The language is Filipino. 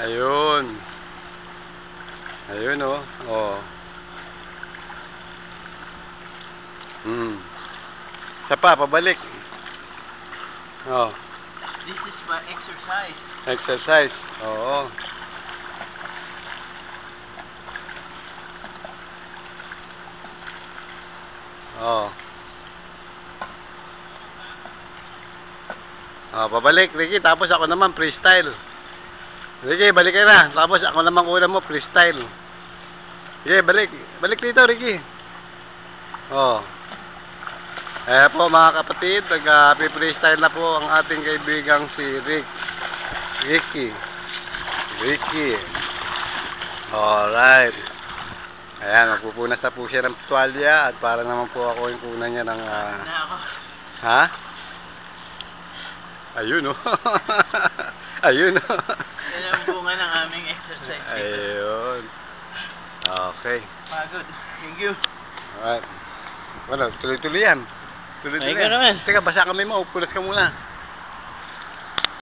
Ayun. Ayun oh. Oh. Isa pa, pabalik. Oh. This is my exercise. Exercise. Oo. Oh. Oh, pabalik, Ricky. Tapos ako naman, freestyle. Ricky, balik ka na. Tapos ako naman una mo, freestyle. Sige, balik. Balik dito, Ricky. Oh. Eh po mga kapatid, nag-freestyle na po ang ating kaibigang si Ricky. Alright. Ayan, magpupunas na po siya ng tuwalya at para naman po ako yung kuna niya ng... Ha? Ayun oh. Ayun oh. Yan ang bunga ng aming exercise. Ayun. Okay. Pagod. Thank you. Alright. Wala, tuloy-tuloy yan. Tuloy-tuloy Ay, ka naman. Teka, basa kami mo. Punas ka muna.